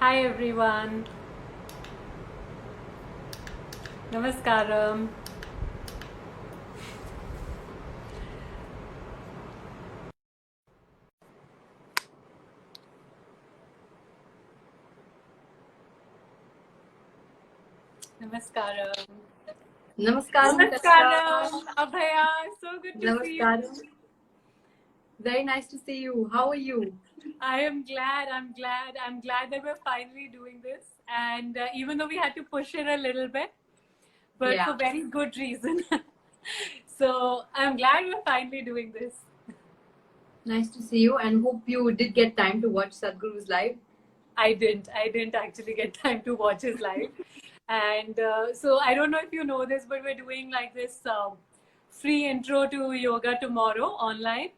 Hi everyone. Namaskaram. Namaskaram. Namaskaram, Namaskaram. Kanika. Abhaya, so good to see you. Namaskaram. Very nice to see you. How are you? I am glad. I'm glad that we're finally doing this. And even though we had to push it a little bit, but for Yeah, very good reason. So I'm glad we're finally doing this. nice to see you and hope you did get time to watch Sadhguru's live. I didn't. I didn't actually get time to watch his live. And so I don't know if you know this, but we're doing like this free intro to yoga tomorrow online.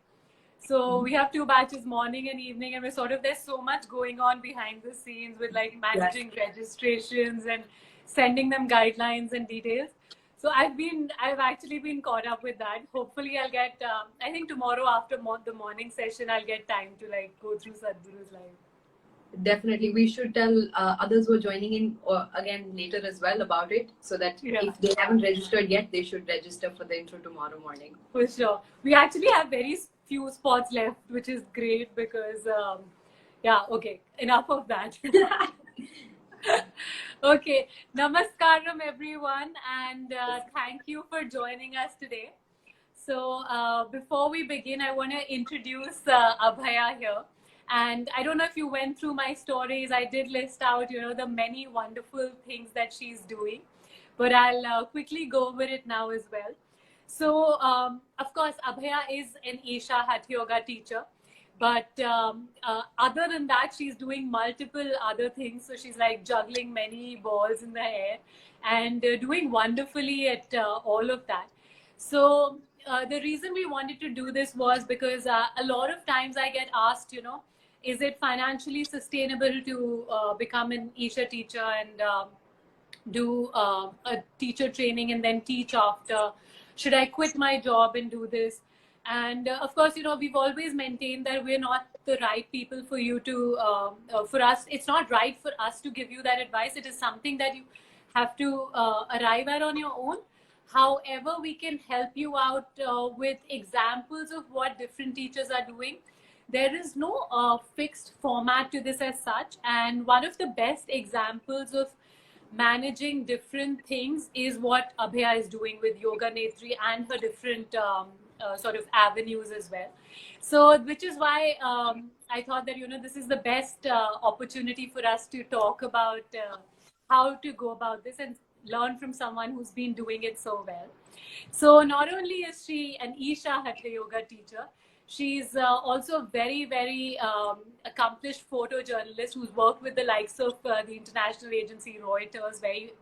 So we have two batches, morning and evening, and we're sort of, there's so much going on behind the scenes with like Yes. managing registrations and sending them guidelines and details. So I've actually been caught up with that. Hopefully I'll get, I think tomorrow after the morning session, I'll get time to like go through Sadhguru's live. Definitely. We should tell others who are joining in again later as well about it so that Yeah. if they haven't registered yet, they should register for the intro tomorrow morning. For sure. We actually have very few spots left, which is great because, yeah, okay, enough of that. Okay, namaskaram everyone, and thank you for joining us today. So, before we begin, I want to introduce Abhaya here. And I don't know if you went through my stories. I did list out, the many wonderful things that she's doing, but I'll quickly go over it now as well. So, of course, Abhaya is an Isha Hatha Yoga teacher. But other than that, she's doing multiple other things. So she's like juggling many balls in the air and doing wonderfully at all of that. So the reason we wanted to do this was because a lot of times I get asked, is it financially sustainable to become an Isha teacher and do a teacher training and then teach after? Should I quit my job and do this? And of course, we've always maintained that we're not the right people for you to, for us, it's not right for us to give you that advice. It is something that you have to arrive at on your own. However, we can help you out with examples of what different teachers are doing. There is no fixed format to this as such. And one of the best examples of managing different things is what Abhaya is doing with Yoga Netri and her different sort of avenues as well. So, which is why I thought that, this is the best opportunity for us to talk about how to go about this and learn from someone who's been doing it so well. So not only is she an Isha Hatha Yoga teacher, she's also a very, very accomplished photojournalist who's worked with the likes of the international agency Reuters, very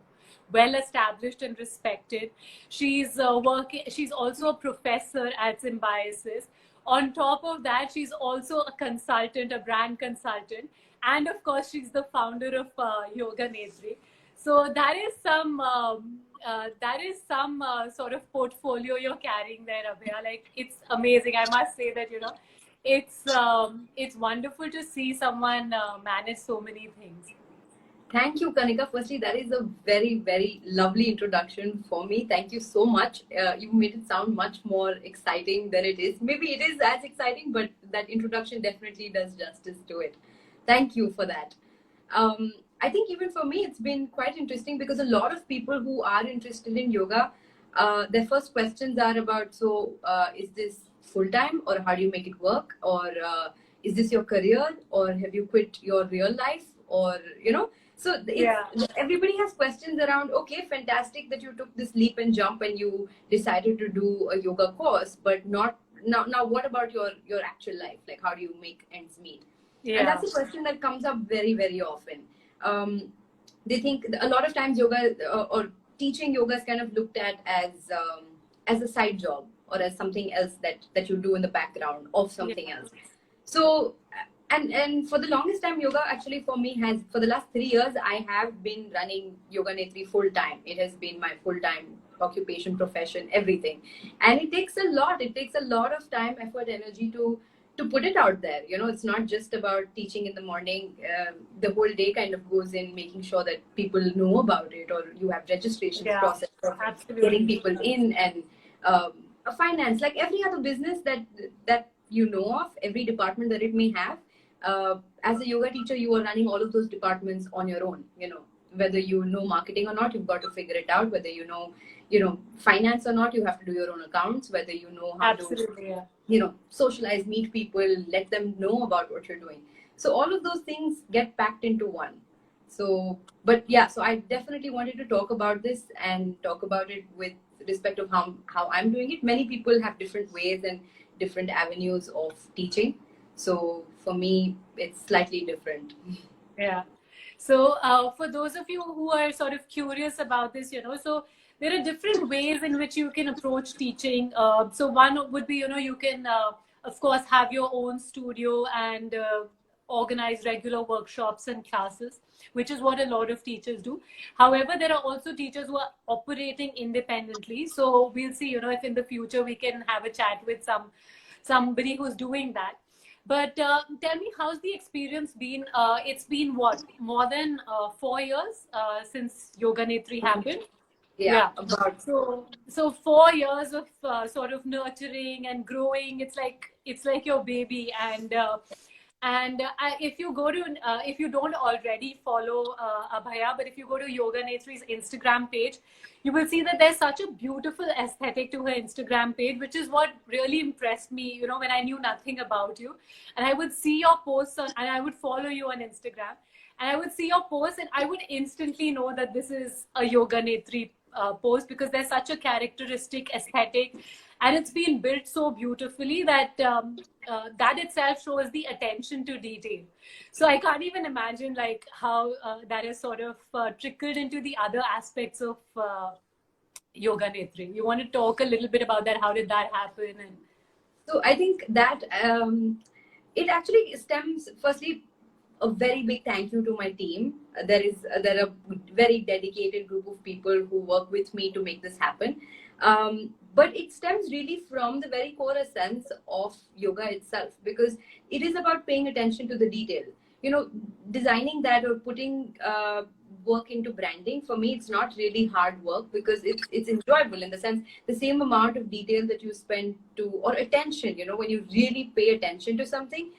well established and respected. She's working. She's also a professor at Symbiosis. On top of that, she's also a consultant, a brand consultant, and of course, she's the founder of Yoga Netri. So that is some sort of portfolio you're carrying there, Abhaya. Like, it's amazing. I must say that it's wonderful to see someone manage so many things. Thank you, Kanika. Firstly, that is a very, very lovely introduction for me. Thank you so much. You made it sound much more exciting than it is. Maybe it is as exciting, but that introduction definitely does justice to it. Thank you for that. I think even for me, it's been quite interesting because a lot of people who are interested in yoga, their first questions are about, so is this full time or how do you make it work? Or is this your career or have you quit your real life? Or, so Yeah. everybody has questions around, okay, fantastic that you took this leap and jump and you decided to do a yoga course, but not now what about your actual life? Like, how do you make ends meet? Yeah. And that's a question that comes up very, very often. They think a lot of times yoga or teaching yoga is kind of looked at as a side job or as something else that you do in the background of something else. So and for the longest time, yoga actually for me has, for the last 3 years, I have been running Yoga Netri full time. It has been my full time occupation, profession, everything. And it takes a lot. It takes a lot of time, effort, energy to to put it out there. It's not just about teaching in the morning. The whole day kind of goes in making sure that people know about it, or you have registrations Yeah, process for getting absolutely. people in, and a finance, like every other business that you know of, every department that it may have. As a yoga teacher, you are running all of those departments on your own. Whether you know marketing or not, you've got to figure it out. Whether finance or not, you have to do your own accounts. Whether you know how to Absolutely, yeah. socialize, meet people, let them know about what you're doing. So all of those things get packed into one. So, but yeah, so I definitely wanted to talk about this and talk about it with respect of how I'm doing it. Many people have different ways and different avenues of teaching. So for me, it's slightly different. Yeah. So, for those of you who are sort of curious about this, so there are different ways in which you can approach teaching. So, one would be, you can, of course, have your own studio and organize regular workshops and classes, which is what a lot of teachers do. However, there are also teachers who are operating independently. So, we'll see, if in the future we can have a chat with somebody who's doing that. But tell me, how's the experience been? It's been what, more than 4 years since Yoga Netri happened? Yeah, Yeah. about So 4 years of sort of nurturing and growing. It's like your baby. And if you go to if you don't already follow Abhaya, but if you go to Yoga Netri's Instagram page, you will see that there's such a beautiful aesthetic to her Instagram page, which is what really impressed me. When I knew nothing about you, and I would see your posts and I would follow you on Instagram, and I would see your posts, and I would instantly know that this is a Yoga Netri post, because there's such a characteristic aesthetic, and it's been built so beautifully that that itself shows the attention to detail. So I can't even imagine like how that has sort of trickled into the other aspects of Yoga Netri. You want to talk a little bit about that? How did that happen? And so I think that it actually stems firstly a very big thank you to my team. There are a very dedicated group of people who work with me to make this happen. But it stems really from the very core essence of yoga itself, because it is about paying attention to the detail. Designing that or putting work into branding, for me it's not really hard work, because it's enjoyable, in the sense the same amount of detail that you spend to, or attention, when you really pay attention to something,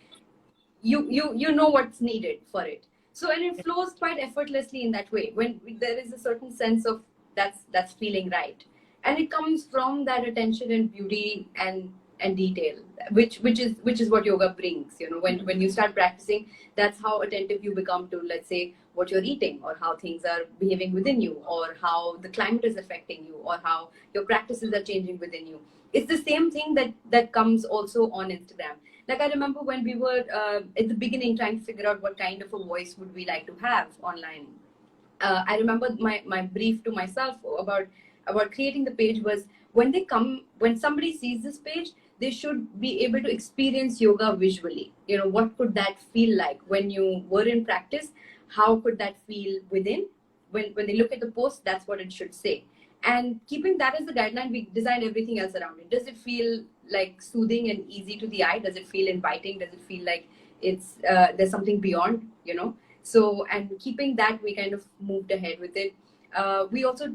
you know what's needed for it. So, and it flows quite effortlessly in that way, when there is a certain sense of that's feeling right, and it comes from that attention and beauty and detail, which is what yoga brings. When you start practicing, that's how attentive you become to, let's say, what you're eating, or how things are behaving within you, or how the climate is affecting you, or how your practices are changing within you. It's the same thing that comes also on Instagram. Like, I remember when we were at the beginning trying to figure out what kind of a voice would we like to have online. I remember my brief to myself about creating the page was, when somebody sees this page, they should be able to experience yoga visually. What could that feel like when you were in practice? How could that feel within? When they look at the post, that's what it should say. And keeping that as the guideline, we designed everything else around it. Does it feel like soothing and easy to the eye? Does it feel inviting? Does it feel like it's there's something beyond? So, and keeping that, we kind of moved ahead with it. We also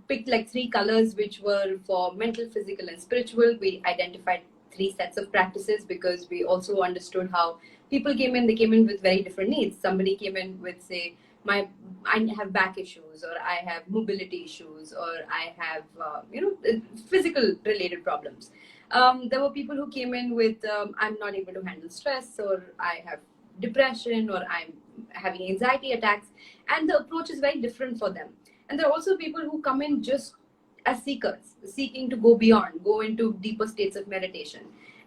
picked like 3 colors, which were for mental, physical, and spiritual. We identified 3 sets of practices, because we also understood how people came in. They came in with very different needs. Somebody came in with, say, I have back issues, or I have mobility issues, or I have physical related problems. There were people who came in with I'm not able to handle stress, or I have depression, or I'm having anxiety attacks, and the approach is very different for them. And there are also people who come in just as seekers, seeking to go beyond, go into deeper states of meditation.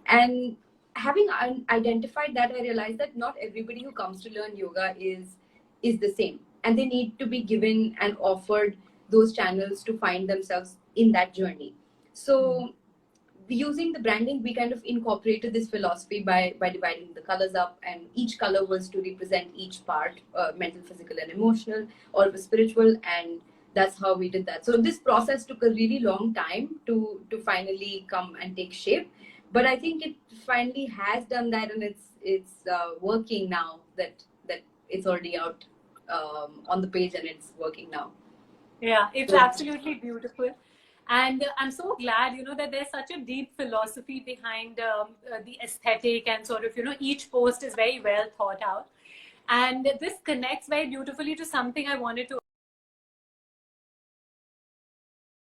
And having identified that, I realized that not everybody who comes to learn yoga is the same, and they need to be given and offered those channels to find themselves in that journey. So, using the branding, we kind of incorporated this philosophy by dividing the colors up, and each color was to represent each part, mental, physical, and emotional, or it was spiritual, and that's how we did that. So this process took a really long time to finally come and take shape. but I think it finally has done that, and it's working now. That it's already out on the page, and it's working now. Yeah, it's So absolutely beautiful. And I'm so glad, that there's such a deep philosophy behind the aesthetic, and sort of, each post is very well thought out. And this connects very beautifully to something I wanted to